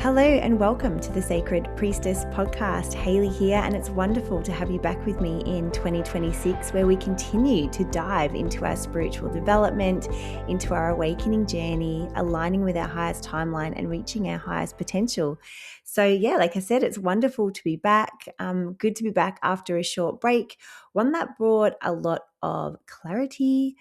Hello and welcome to the Sacred Priestess podcast. Hayley here, and it's wonderful to have you back with me in 2026, where we continue to dive into our spiritual development, into our awakening journey, aligning with our highest timeline and reaching our highest potential. So yeah, like I said, it's wonderful to be back. Good to be back after a short break, one that brought a lot of clarity,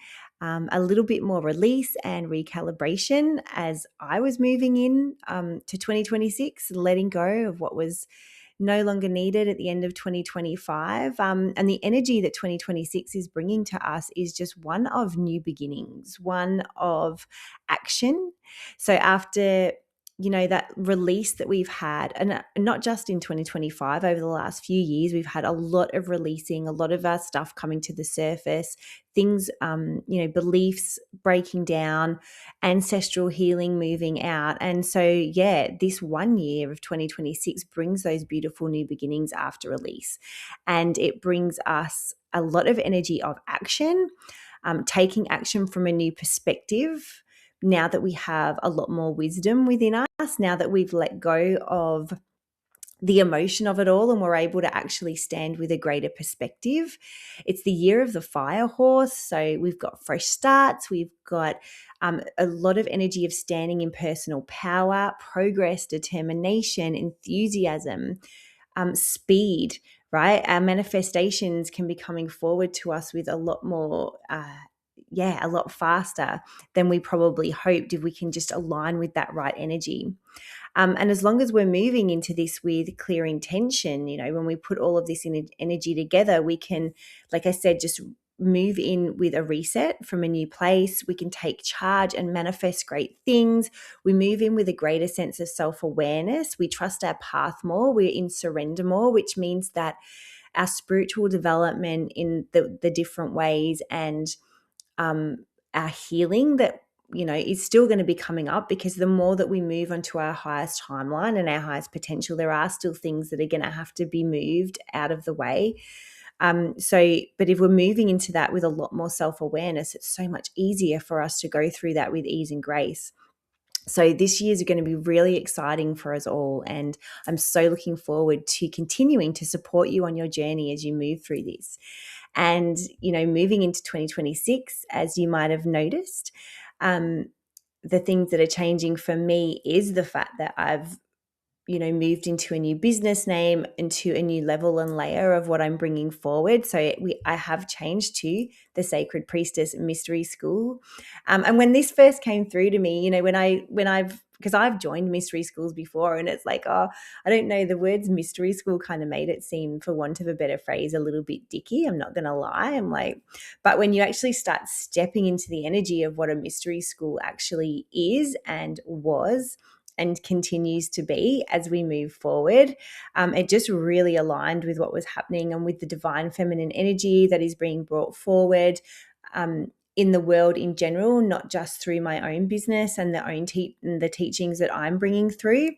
a little bit more release and recalibration as I was moving in to 2026, letting go of what was no longer needed at the end of 2025. And the energy that 2026 is bringing to us is just one of new beginnings, one of action. So after that release that we've had, and not just in 2025, over the last few years, we've had a lot of releasing, a lot of our stuff coming to the surface, things, beliefs breaking down, ancestral healing moving out. And so, this 1 year of 2026 brings those beautiful new beginnings after release. And it brings us a lot of energy of action, taking action from a new perspective. Now that we have a lot more wisdom within us, now that we've let go of the emotion of it all and we're able to actually stand with a greater perspective. It's the year of the fire horse. So we've got fresh starts. We've got a lot of energy of standing in personal power, progress, determination, enthusiasm, speed, right? Our manifestations can be coming forward to us with a lot more a lot faster than we probably hoped if we can just align with that right energy. And as long as we're moving into this with clear intention, when we put all of this energy together, we can, like I said, just move in with a reset from a new place. We can take charge and manifest great things. We move in with a greater sense of self-awareness. We trust our path more. We're in surrender more, which means that our spiritual development in the different ways and our healing that is still going to be coming up, because the more that we move onto our highest timeline and our highest potential, there are still things that are going to have to be moved out of the way. But if we're moving into that with a lot more self-awareness, it's so much easier for us to go through that with ease and grace. So this year is going to be really exciting for us all, and I'm so looking forward to continuing to support you on your journey as you move through this. And, moving into 2026, as you might have noticed, the things that are changing for me is the fact that I've moved into a new business name, into a new level and layer of what I'm bringing forward. So I have changed to the Sacred Priestess Mystery School. And when this first came through to me, because I've joined mystery schools before, and it's like, I don't know, the words mystery school kind of made it seem, for want of a better phrase, a little bit dicky. I'm not going to lie. I'm like, but when you actually start stepping into the energy of what a mystery school actually is and was, and continues to be as we move forward, it just really aligned with what was happening and with the divine feminine energy that is being brought forward in the world in general, not just through my own business and the teachings that I'm bringing through.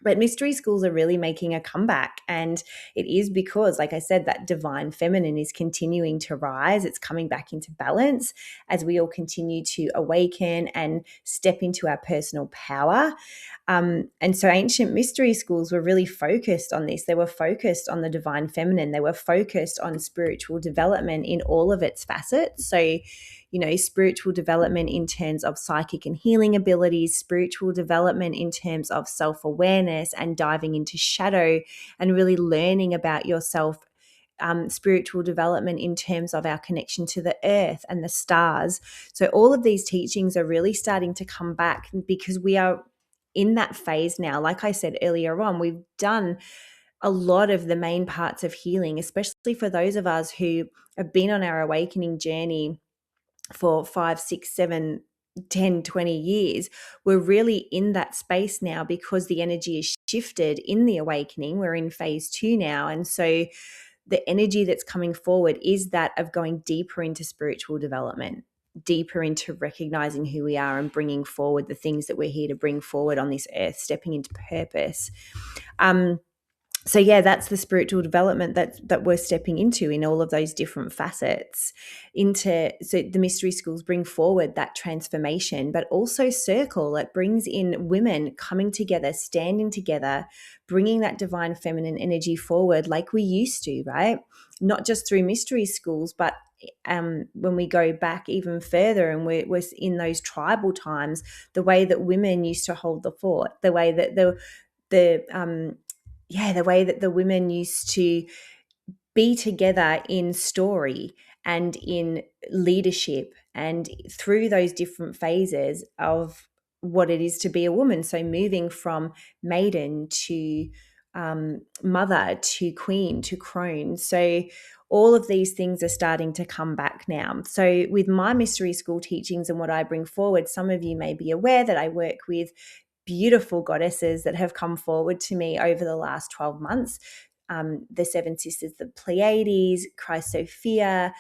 But mystery schools are really making a comeback, and it is because, like I said, that divine feminine is continuing to rise. It's coming back into balance as we all continue to awaken and step into our personal power. And so ancient mystery schools were really focused on this. They were focused on the divine feminine. They were focused on spiritual development in all of its facets. So, spiritual development in terms of psychic and healing abilities, spiritual development in terms of self-awareness and diving into shadow and really learning about yourself, spiritual development in terms of our connection to the earth and the stars. So all of these teachings are really starting to come back, because we are in that phase now. Like I said earlier on, we've done a lot of the main parts of healing, especially for those of us who have been on our awakening journey for 5, 6, 7, 10, 20 years. We're really in that space now because the energy is shifted in the awakening. We're in phase 2 now. And so the energy that's coming forward is that of going deeper into spiritual development, deeper into recognizing who we are and bringing forward the things that we're here to bring forward on this earth, stepping into purpose. So yeah, that's the spiritual development that we're stepping into in all of those different facets. So the mystery schools bring forward that transformation, but also circle. It brings in women coming together, standing together, bringing that divine feminine energy forward like we used to, right? Not just through mystery schools, but when we go back even further and we're in those tribal times, the way that women used to hold the fort, the way that the way that the women used to be together in story and in leadership and through those different phases of what it is to be a woman. So moving from maiden to mother to queen to crone. So all of these things are starting to come back now. So with my mystery school teachings and what I bring forward, some of you may be aware that I work with beautiful goddesses that have come forward to me over the last 12 months. The Seven Sisters, the Pleiades, Chrysophia,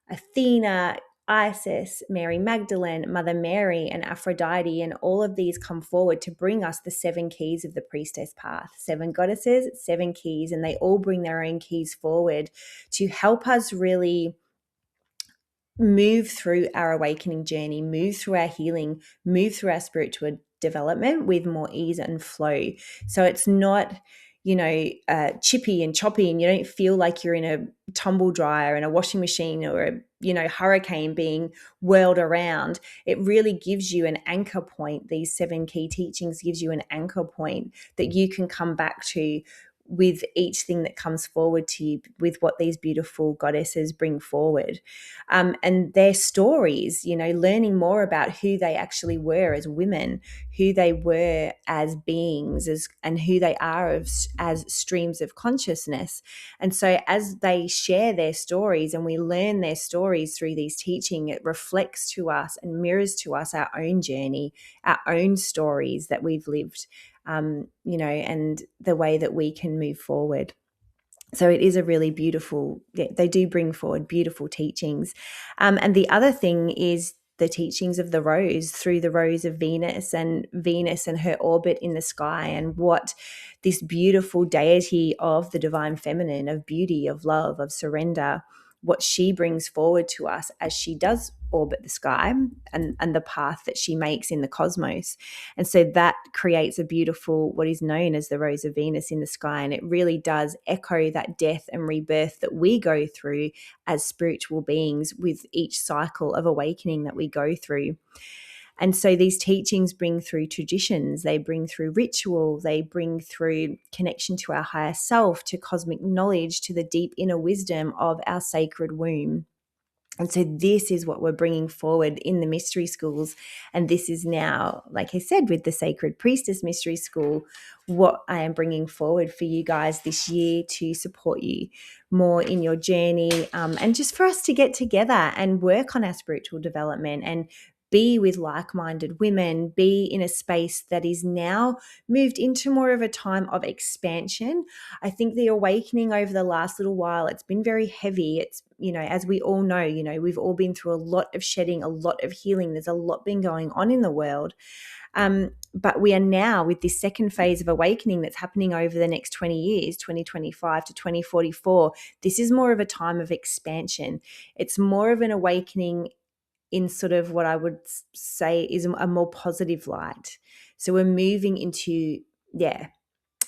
Athena, Isis, Mary Magdalene, Mother Mary, and Aphrodite, and all of these come forward to bring us the 7 keys of the priestess path. 7 goddesses, 7 keys, and they all bring their own keys forward to help us really move through our awakening journey, move through our healing, move through our spiritual development with more ease and flow. So it's not, chippy and choppy, and you don't feel like you're in a tumble dryer and a washing machine or a, hurricane being whirled around. It really gives you an anchor point. These 7 key teachings gives you an anchor point that you can come back to with each thing that comes forward to you, with what these beautiful goddesses bring forward. And their stories, learning more about who they actually were as women, who they were as beings, and who they are as streams of consciousness. And so as they share their stories and we learn their stories through these teaching, it reflects to us and mirrors to us our own journey, our own stories that we've lived, and the way that we can move forward. So it is a really beautiful, they do bring forward beautiful teachings. And the other thing is the teachings of the rose, through the rose of Venus and her orbit in the sky, and what this beautiful deity of the divine feminine, of beauty, of love, of surrender, what she brings forward to us as she does orbit the sky, and the path that she makes in the cosmos. And so that creates a beautiful, what is known as the rose of Venus in the sky. And it really does echo that death and rebirth that we go through as spiritual beings with each cycle of awakening that we go through. And so these teachings bring through traditions, they bring through ritual, they bring through connection to our higher self, to cosmic knowledge, to the deep inner wisdom of our sacred womb. And so this is what we're bringing forward in the mystery schools. And this is now, like I said, with the Sacred Priestess Mystery School, what I am bringing forward for you guys this year to support you more in your journey, and just for us to get together and work on our spiritual development and be with like-minded women, be in a space that is now moved into more of a time of expansion. I think the awakening over the last little while, it's been very heavy. It's, as we all know, we've all been through a lot of shedding, a lot of healing. There's a lot been going on in the world. But we are now with this second phase of awakening that's happening over the next 20 years, 2025 to 2044. This is more of a time of expansion. It's more of an awakening in sort of what I would say is a more positive light. So we're moving into,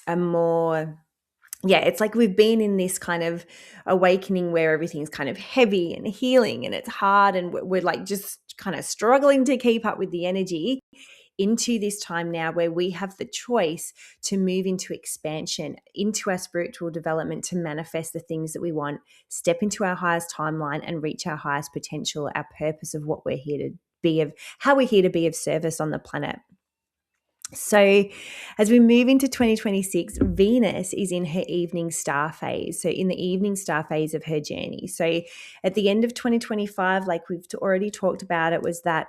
a more, it's like we've been in this kind of awakening where everything's kind of heavy and healing and it's hard, and we're like just kind of struggling to keep up with the energy, into this time now where we have the choice to move into expansion, into our spiritual development, to manifest the things that we want, step into our highest timeline and reach our highest potential, our purpose of what we're here to be, of how we're here to be of service on the planet. So as we move into 2026, Venus is in her evening star phase. So in the evening star phase of her journey. So at the end of 2025, like we've already talked about, it was that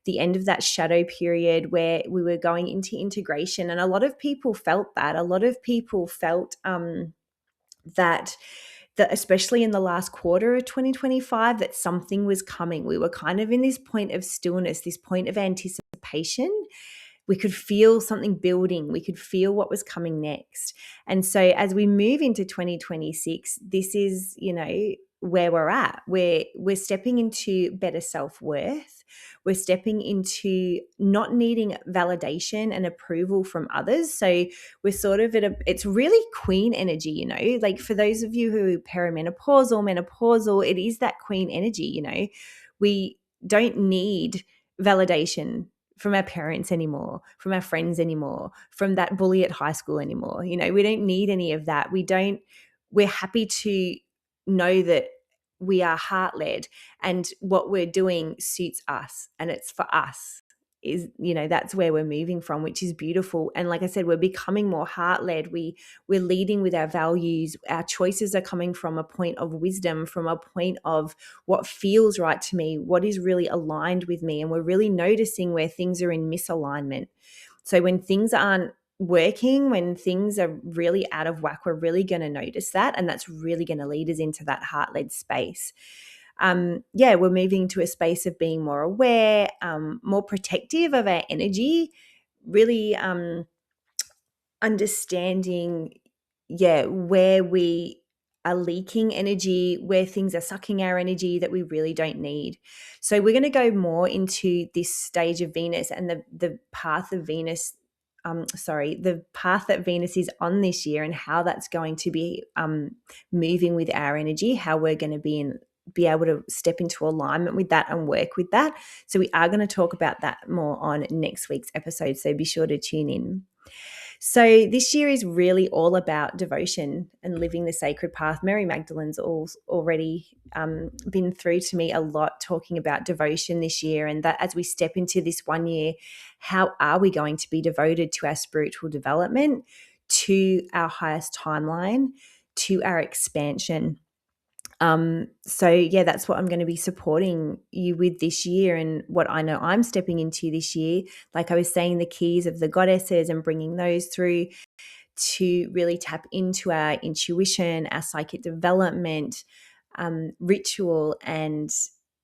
the end of that shadow period where we were going into integration. And a lot of people felt that. A lot of people felt that especially in the last quarter of 2025, that something was coming. We were kind of in this point of stillness, this point of anticipation, we could feel something building. We could feel what was coming next. And so as we move into 2026, this is, where we're at. We're stepping into better self-worth. We're stepping into not needing validation and approval from others. So we're sort of it's really queen energy, like for those of you who are perimenopausal, menopausal, it is that queen energy, we don't need validation from our parents anymore, from our friends anymore, from that bully at high school anymore. We don't need any of that. We're happy to know that we are heart-led and what we're doing suits us and it's for us. That's where we're moving from, which is beautiful. And like I said, we're becoming more heart-led. We're leading with our values. Our choices are coming from a point of wisdom, from a point of what feels right to me, what is really aligned with me. And we're really noticing where things are in misalignment. So when things aren't working, when things are really out of whack, we're really going to notice that. And that's really going to lead us into that heart-led space. We're moving to a space of being more aware, more protective of our energy, really understanding, where we are leaking energy, where things are sucking our energy that we really don't need. So we're going to go more into this stage of Venus and the path of Venus. The path that Venus is on this year and how that's going to be moving with our energy, how we're going to be able to step into alignment with that and work with that. So we are going to talk about that more on next week's episode. So be sure to tune in. So this year is really all about devotion and living the sacred path. Mary Magdalene's already been through to me a lot talking about devotion this year, and that as we step into this one year, how are we going to be devoted to our spiritual development, to our highest timeline, to our expansion? That's what I'm going to be supporting you with this year and what I know I'm stepping into this year. Like I was saying, the keys of the goddesses and bringing those through to really tap into our intuition, our psychic development, ritual, and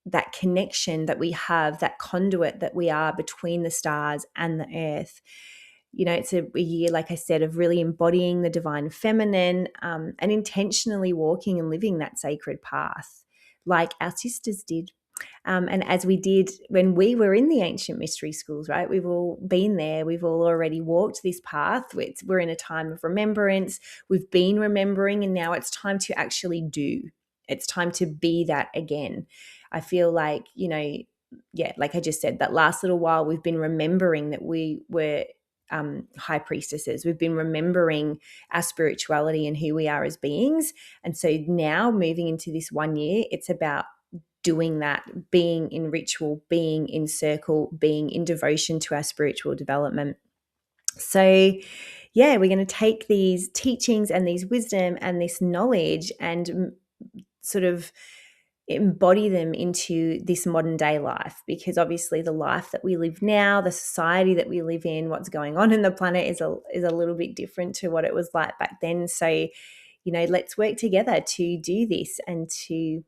that connection that we have, that conduit that we are between the stars and the earth. It's a year, like I said, of really embodying the divine feminine and intentionally walking and living that sacred path like our sisters did. And as we did when we were in the ancient mystery schools, right? We've all been there. We've all already walked this path. We're in a time of remembrance. We've been remembering, and now it's time to actually do. It's time to be that again. I feel like, like I just said, that last little while we've been remembering that we were high priestesses. We've been remembering our spirituality and who we are as beings. And so now moving into this one year, it's about doing that, being in ritual, being in circle, being in devotion to our spiritual development. So we're going to take these teachings and these wisdom and this knowledge and sort of embody them into this modern day life, because obviously the life that we live now, the society that we live in, what's going on in the planet is a little bit different to what it was like back then. So, let's work together to do this and to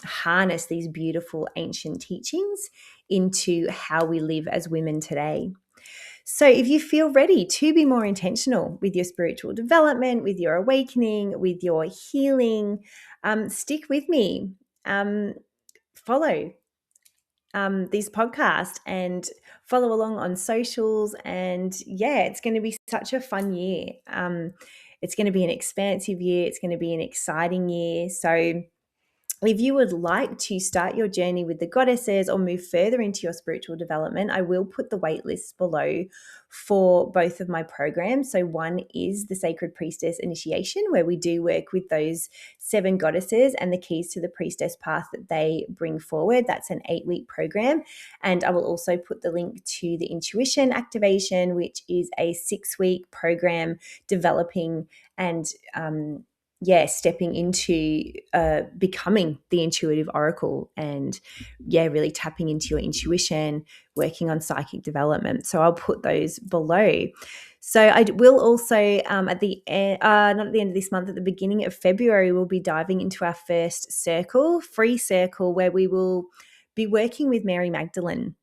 harness these beautiful ancient teachings into how we live as women today. So if you feel ready to be more intentional with your spiritual development, with your awakening, with your healing, stick with me. Follow this podcast and follow along on socials. And it's going to be such a fun year. It's going to be an expansive year. It's going to be an exciting year. So if you would like to start your journey with the goddesses or move further into your spiritual development, I will put the wait lists below for both of my programs. So one is the Sacred Priestess Initiation, where we do work with those 7 goddesses and the keys to the priestess path that they bring forward. That's an 8-week program. And I will also put the link to the Intuition Activation, which is a 6-week program developing and stepping into becoming the intuitive oracle and really tapping into your intuition, working on psychic development. So I'll put those below. So I will also at the end, not at the end of this month, at the beginning of February, we'll be diving into our first circle, free circle, where we will be working with Mary Magdalene.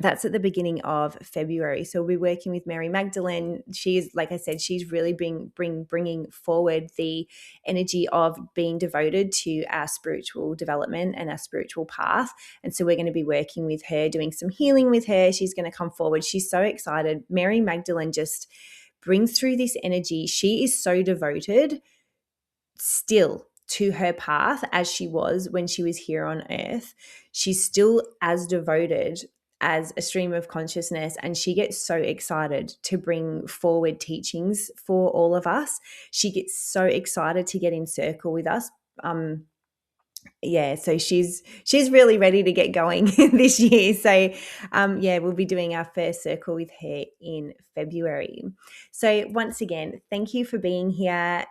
That's at the beginning of February. So we'll be working with Mary Magdalene. She's, like I said, she's really bringing forward the energy of being devoted to our spiritual development and our spiritual path. And so we're going to be working with her, doing some healing with her. She's going to come forward. She's so excited. Mary Magdalene just brings through this energy. She is so devoted still to her path as she was when she was here on earth. She's still as devoted as a stream of consciousness, and she gets so excited to bring forward teachings for all of us. She gets so excited to get in circle with us. So she's really ready to get going this year. So we'll be doing our first circle with her in February. So once again, thank you for being here,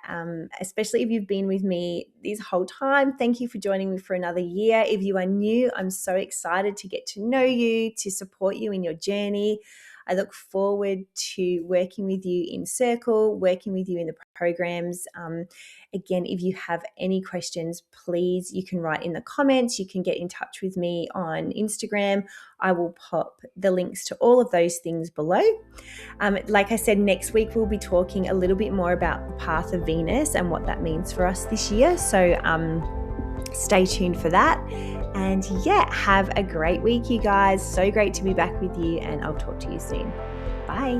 especially if you've been with me this whole time. Thank you for joining me for another year. If you are new, I'm so excited to get to know you, to support you in your journey. I look forward to working with you in circle, working with you in the programs. Again, if you have any questions, please, you can write in the comments. You can get in touch with me on Instagram. I will pop the links to all of those things below. Like I said, next week we'll be talking a little bit more about the path of Venus and what that means for us this year. So stay tuned for that. And have a great week, you guys. So great to be back with you, and I'll talk to you soon. Bye.